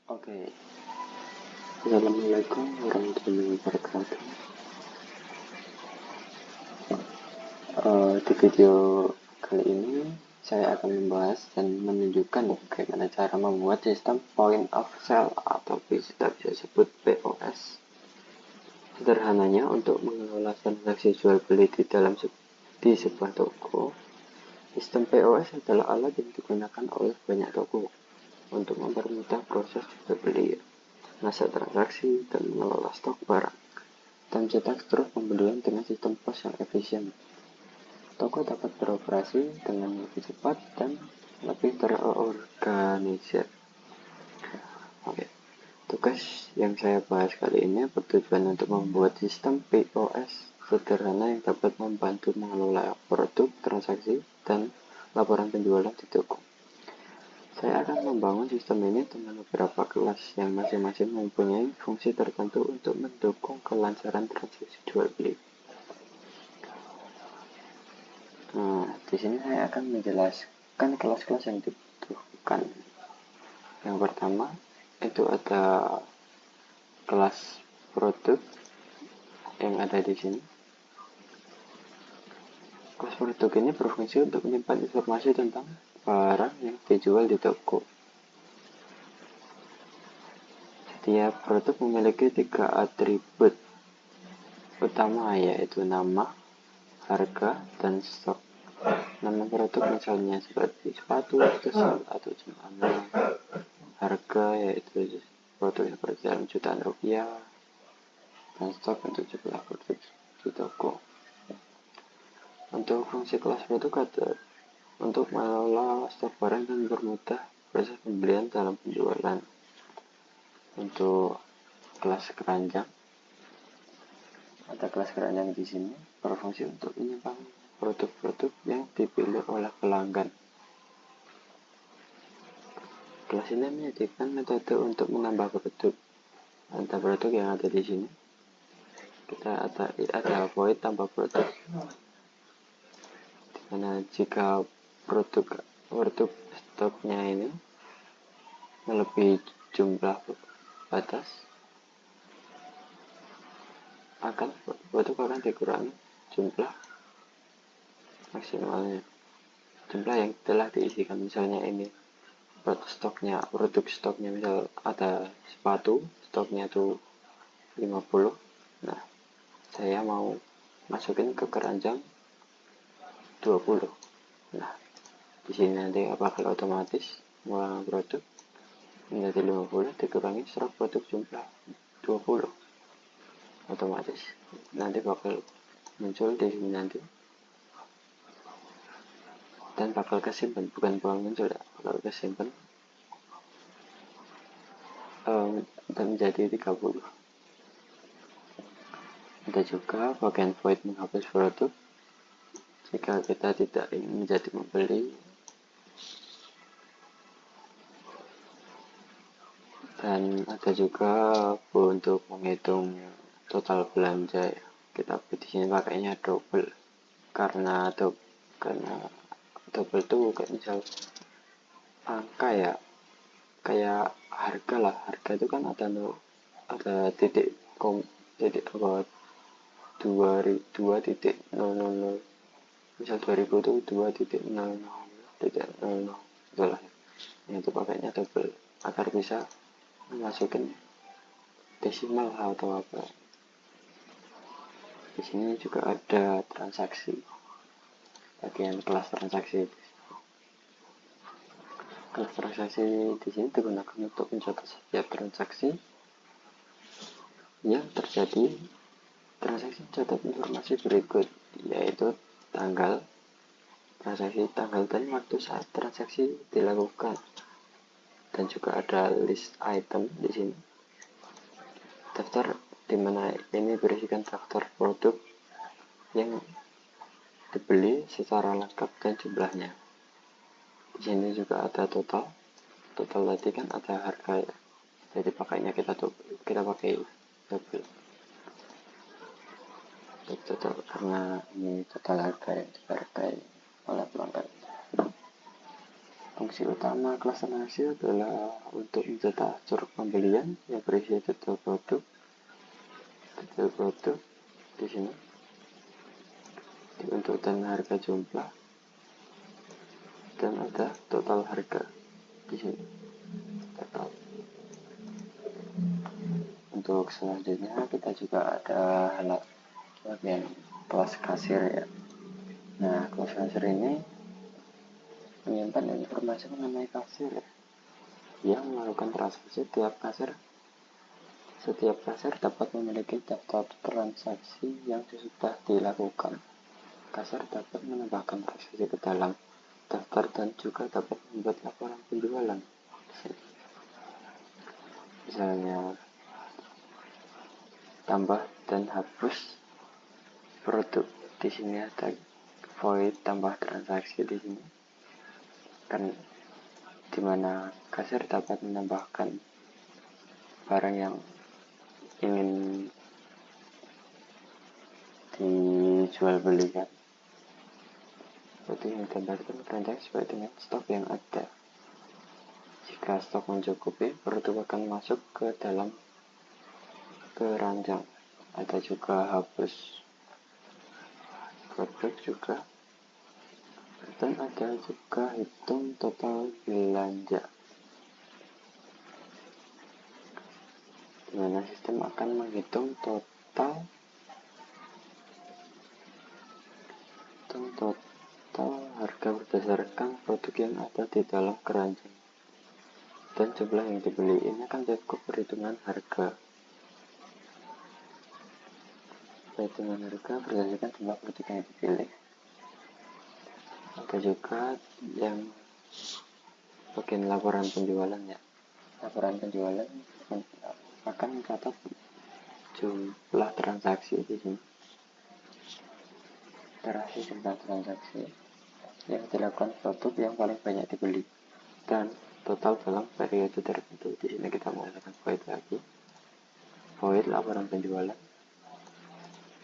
Oke, Assalamualaikum warahmatullahi wabarakatuh. Di video kali ini saya akan membahas dan menunjukkan bagaimana cara membuat sistem point of sale atau kita bisa sebut POS. Sederhananya, untuk mengelola transaksi jual beli di sebuah toko, sistem POS adalah alat yang digunakan oleh banyak toko untuk mempermudah proses jual beli, masuk transaksi, dan mengelola stok barang, dan cetak terus pembelian dengan sistem pos yang efisien. Toko dapat beroperasi dengan lebih cepat dan lebih terorganisir. Oke. Tugas yang saya bahas kali ini bertujuan untuk membuat sistem POS sederhana yang dapat membantu mengelola produk, transaksi, dan laporan penjualan di toko. Saya akan membangun sistem ini dengan beberapa kelas yang masing-masing mempunyai fungsi tertentu untuk mendukung kelancaran transaksi jual beli. Di sini saya akan menjelaskan kelas-kelas yang dibutuhkan. Yang pertama, itu ada kelas produk yang ada di sini. Kelas produk ini berfungsi untuk menyimpan informasi tentang barang yang dijual di toko. Setiap produk memiliki 3 atribut utama, yaitu nama, harga, dan stok. Nama produk misalnya seperti sepatu, kesan, atau celana. Harga yaitu produk seperti dalam jutaan rupiah, dan stok untuk jumlah produk di toko. Untuk fungsi kelas produk ada untuk mengelola stok barang dan mempermudah proses pembelian dalam penjualan. Untuk kelas keranjang, ada kelas keranjang di sini berfungsi untuk menyimpan produk-produk yang dipilih oleh pelanggan. Kelas ini menyediakan metode untuk menambah produk. Antara produk yang ada di sini, kita ada void tambah produk. Dimana jika produk stoknya ini melebihi jumlah batas, produk akan dikurangi jumlah maksimalnya, jumlah yang telah diisikan. Misalnya ini produk stoknya misal ada sepatu, stoknya itu 50. Nah, saya mau masukin ke keranjang 20. Nah, di sini nanti bakal otomatis mengurangi produk menjadi 50 dikurangi stok produk jumlah 20. Otomatis nanti bakal muncul di sini nanti, dan bakal kesimpan, bukan muncul ya, bakal kesimpan dan menjadi 30. Ada juga bagian void menghapus produk jika kita tidak ingin menjadi pembeli, dan ada juga untuk menghitung total belanja ya. Kita di sini pakainya double karena double itu kayak misal angka ya, kayak harga lah. Harga itu kan ada titik apa 2.000, misal 2000 itu 2.00.00 itulah. Itu pakainya double agar bisa masukin desimal atau apa. Di sini juga ada transaksi, bagian kelas transaksi. Kelas transaksi di sini digunakan untuk mencatat setiap transaksi yang terjadi. Transaksi mencatat informasi berikut, yaitu tanggal transaksi, tanggal dan waktu saat transaksi dilakukan, dan juga ada list item di sini. Daftar di mana ini berisikan daftar produk yang dibeli secara lengkap dan jumlahnya. Di sini juga ada total tadi kan ada harga ya, jadi pakainya kita pakai double total karena ini total harga yang dihargai oleh pelanggan. Fungsi utama kelas transaksi adalah untuk mencetak curug pembelian yang berisi detail produk di sini, untuk dan harga jumlah, dan ada total harga di sini. Total. Untuk selanjutnya kita juga ada bagian kelas kasir ya. Nah, kelas kasir ini menyimpan informasi mengenai kasir ya, yang melakukan transaksi. Setiap kasir dapat memiliki daftar transaksi yang sudah dilakukan. Kasir dapat menambahkan transaksi ke dalam daftar dan juga dapat membuat laporan penjualan. Misalnya tambah dan hapus produk. Di sini ada void tambah transaksi di sini. Kan dimana kasir dapat menambahkan barang yang ingin dijual belikan. Seperti yang digambarkan transaksi sesuai dengan stok yang ada. Jika stok mencukupi, produk akan masuk ke dalam keranjang. Ada juga hapus produk juga, dan ada juga hitung total belanja, dimana sistem akan menghitung total harga berdasarkan produk yang ada di dalam keranjang dan jumlah yang dibeli. Ini akan cukup perhitungan harga berdasarkan jumlah produk yang dipilih. Ada juga yang bagian laporan penjualan ya. Laporan penjualan akan mencatat jumlah transaksi di sini. Interaksi jumlah transaksi yang dilakukan produk yang paling banyak dibeli dan total dalam periode tertentu. Di sini kita menggunakan void lagi, void laporan penjualan.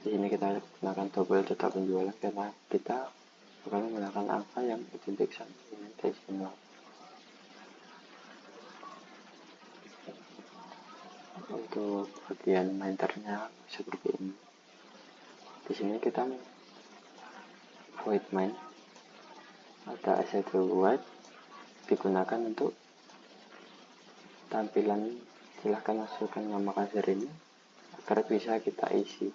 Di sini kita gunakan double data penjualan karena kita akan menggunakan angka yang identik sama dengan desimal. Untuk bagian mainternya seperti ini. Di sini kita void main, ada asset void digunakan untuk tampilan. Silahkan masukkan nama kasir ini agar bisa kita isi.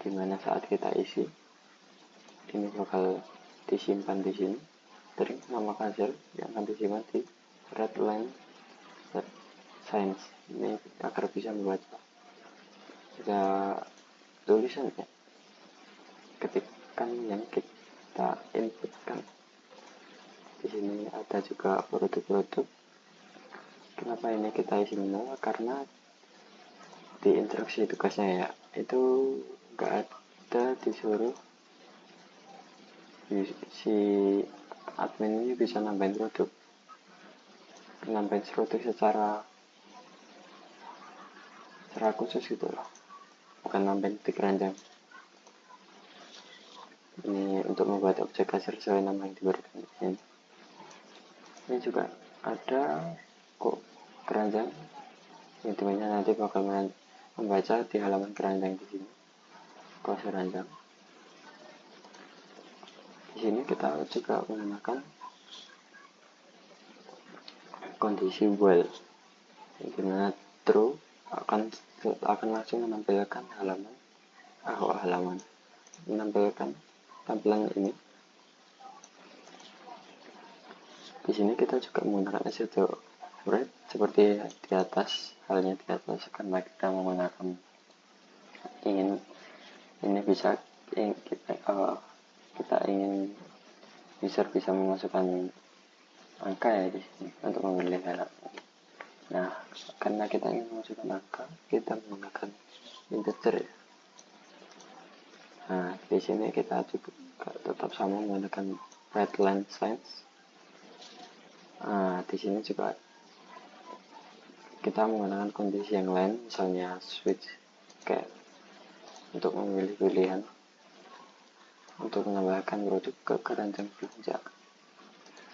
Dimana saat kita isi, ini bakal disimpan di sini. Dari nama kasir yang akan disimpan di red line science ini agar bisa membaca. Ada tulisannya, ketikkan yang kita inputkan. Di sini ada juga produk-produk. Kenapa ini kita isi manual? Karena di instruksi tugasnya ya, itu nggak ada disuruh si admin ini bisa nambahin produk secara khusus gitu loh, bukan nambahin di keranjang. Ini untuk membuat objek kasir sesuai nama yang diberikan di sini. Ini juga ada kok keranjang yang dimana nanti bakal membaca di halaman keranjang di sini, kos keranjang. Di sini kita juga menggunakan kondisi while, yang dimana true akan langsung menampilkan menampilkan tampilan ini. Di sini kita juga menggunakan asset red seperti di atas, karena kita menggunakan kita ingin user bisa memasukkan angka ya di sini untuk memilih halaman. Nah, karena kita ingin memasukkan angka, kita menggunakan integer ya. Nah, di sini kita juga tetap sama menggunakan red line science. Nah, di sini juga kita menggunakan kondisi yang lain, misalnya switch kayak untuk memilih pilihan untuk menambahkan produk ke keranjang belanja.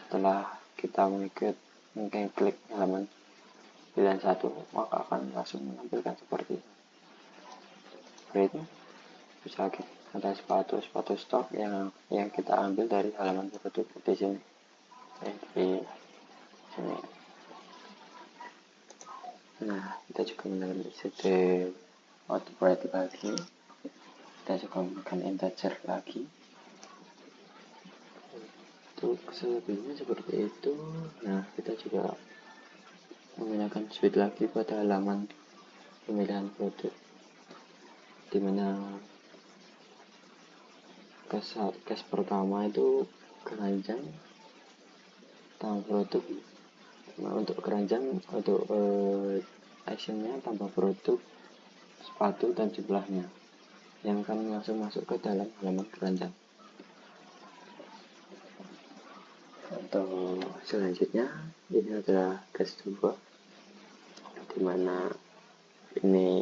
setelah kita mungkin klik halaman pilihan satu, maka akan langsung menampilkan seperti ini. Itu bisa ada sepatu stok yang kita ambil dari halaman produk di sini. Di sini. Nah, kita juga menekan set automatic lagi. Kita juga menggunakan integer lagi. Untuk selebihnya seperti itu. Nah, kita juga menggunakan switch lagi pada halaman pemilihan produk, dimana case pertama itu keranjang tambah produk. Nah, untuk keranjang untuk actionnya tambah produk sepatu dan jumlahnya yang akan langsung masuk ke dalam halaman keranjang. Untuk selanjutnya ini adalah case 2, dimana ini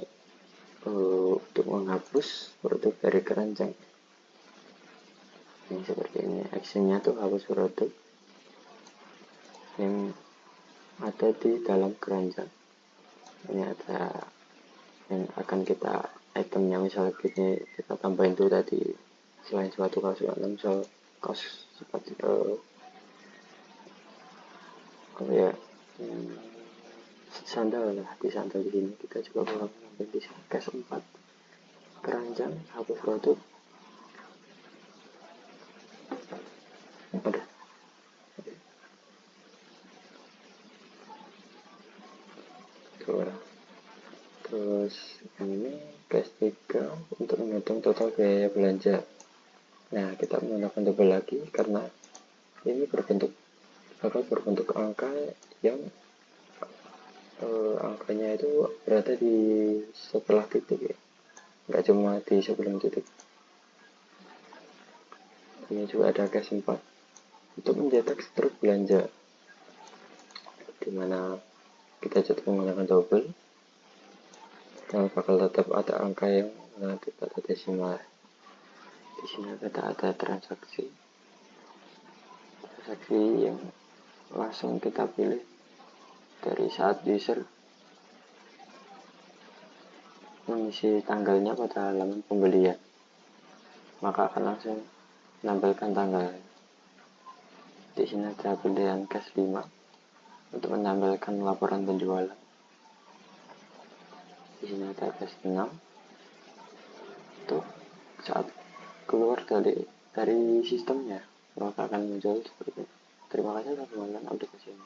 untuk menghapus produk dari keranjang. Ini seperti ini, actionnya tuh hapus produk yang ada di dalam keranjang. Ini ada yang akan kita itemnya, misalnya kita tambahin tuh tadi, selain sepatu kaos, misal kaos seperti sandal lah, di sandal di sini kita juga bakal mengambil di sini case 4, keranjang hapus produk. Udah. Terus yang ini case 3 untuk menghitung total biaya belanja. Nah, kita menggunakan double lagi karena ini berbentuk angka yang angkanya itu berada di setelah titik ya, nggak cuma di sebelum titik. Ini juga ada case 4 untuk mencetak struk belanja, dimana kita cetak menggunakan double dan bakal tetap ada angka yang mengatur kata desimal. Di sini ada transaksi yang langsung kita pilih dari saat user mengisi tanggalnya pada halaman pembelian, maka akan langsung menampilkan tanggal. Di sini ada pilihan case 5 untuk menampilkan laporan penjualan. Di sini ada case 6 untuk saat keluar dari sistemnya, maka akan muncul seperti ini. Terima kasih telah menonton aplikasi ini.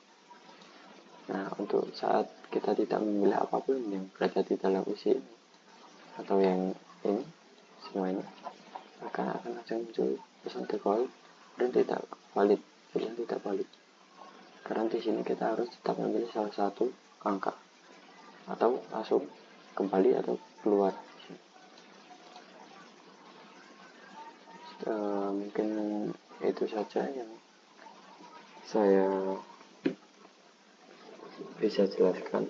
Nah, untuk saat kita tidak memilih apapun yang berada di dalam isi ini atau yang ini, semuanya akan langsung muncul pesan default dan tidak valid, pilihan tidak valid. Karena di sini kita harus tetap memilih salah satu angka atau langsung kembali atau keluar. Mungkin itu saja yang saya bisa jelaskan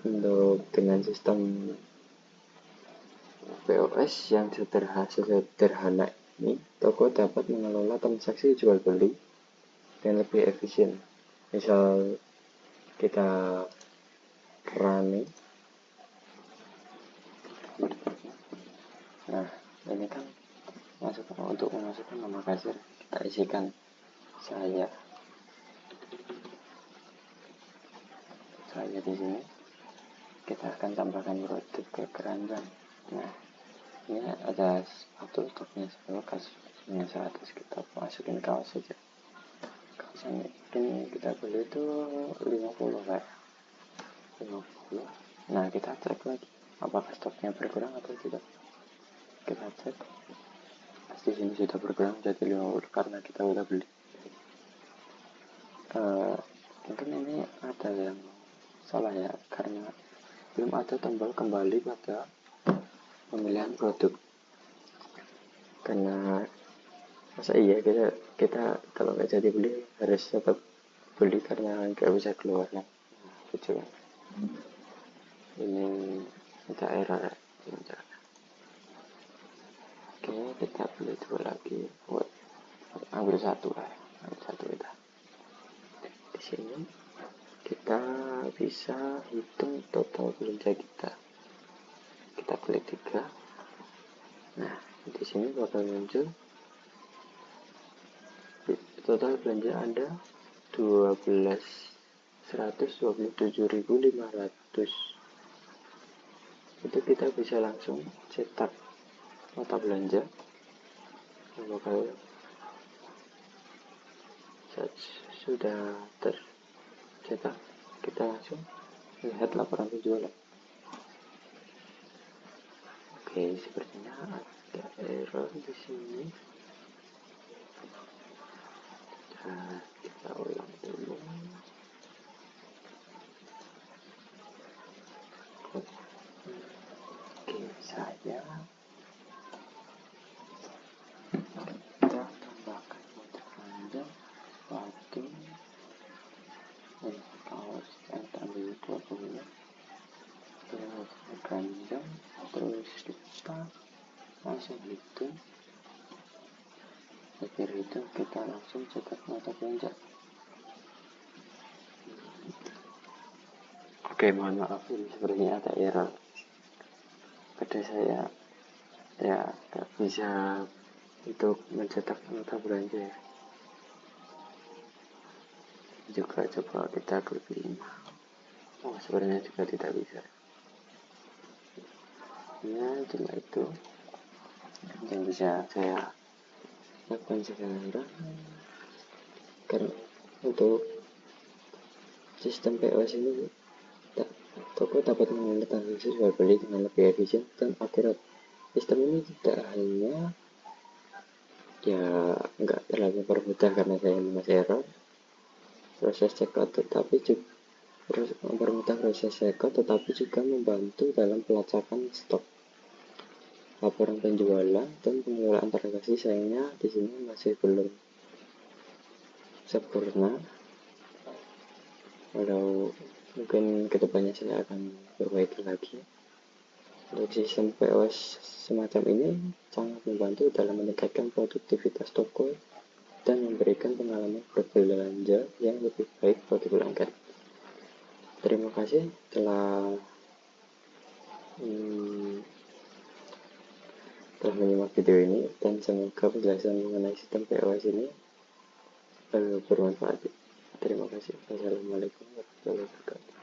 untuk dengan sistem POS yang sederhana ini. Toko dapat mengelola transaksi jual beli dan lebih efisien. Misal kita running, nah ini kan untuk memasukkan nama kasir, kita isikan saya di sini. Kita akan tambahkan produk ke keranjang. Nah, ini ada sepatu stoknya 100, kita masukin kaos saja. Kaos ini kita beli itu 50 kayak 50. Nah, kita cek lagi apakah stoknya berkurang atau tidak. Kita cek, di sini sudah berkurang jadi 50 karena kita udah beli. Mungkin ini ada yang salah ya, karena belum ada tombol kembali pada pemilihan produk. Karena masa iya kita kalau nggak jadi beli harus tetap beli karena nggak bisa keluar ya, gitu kan. Ini ada error. Oke, kita beli dua lagi, buat ambil satu lah. satu kita. Di sini kita bisa hitung total belanja kita. Kita klik 3. Nah, di sini bakal muncul total belanja Anda 127.500. Itu kita bisa langsung cetak nota belanja yang bakal sudah tercetak. Kita langsung lihat laporan penjualan. Oke, sepertinya ada error di sini. Nah, kita ulang dulu. Oke, saya kita tambahkan motor panjang waktu kaos yang tadi 20 panjang, terus kita langsung hitung. Setelah itu kita langsung cetak nota belanja. Oke, mohon maaf, ini sepertinya ada error pada saya, ya gak bisa untuk mencetak nota belanja ya. Juga coba kita klik 5. Oh, sebenarnya juga tidak bisa ya. Cuma itu yang bisa saya lakukan sekarang, karena untuk sistem POS ini toko dapat menandatangani jual beli dengan lebih efisien dan akurat. Sistem ini tidak hanya nggak terlalu mempermudah karena saya masih error proses checkout, tetapi juga mempermudah proses checkout, tetapi juga membantu dalam pelacakan stok, laporan penjualan, dan pengelolaan transaksi. Sayangnya di sini masih belum sempurna. Walau mungkin kedepannya saya akan perbaiki lagi. Untuk sistem POS semacam ini sangat membantu dalam meningkatkan produktivitas toko dan memberikan pengalaman berbelanja yang lebih baik bagi pelanggan. Terima kasih telah menyimak video ini, dan semoga penjelasan mengenai sistem POS ini bermanfaat. Terima kasih. Wassalamualaikum warahmatullahi wabarakatuh.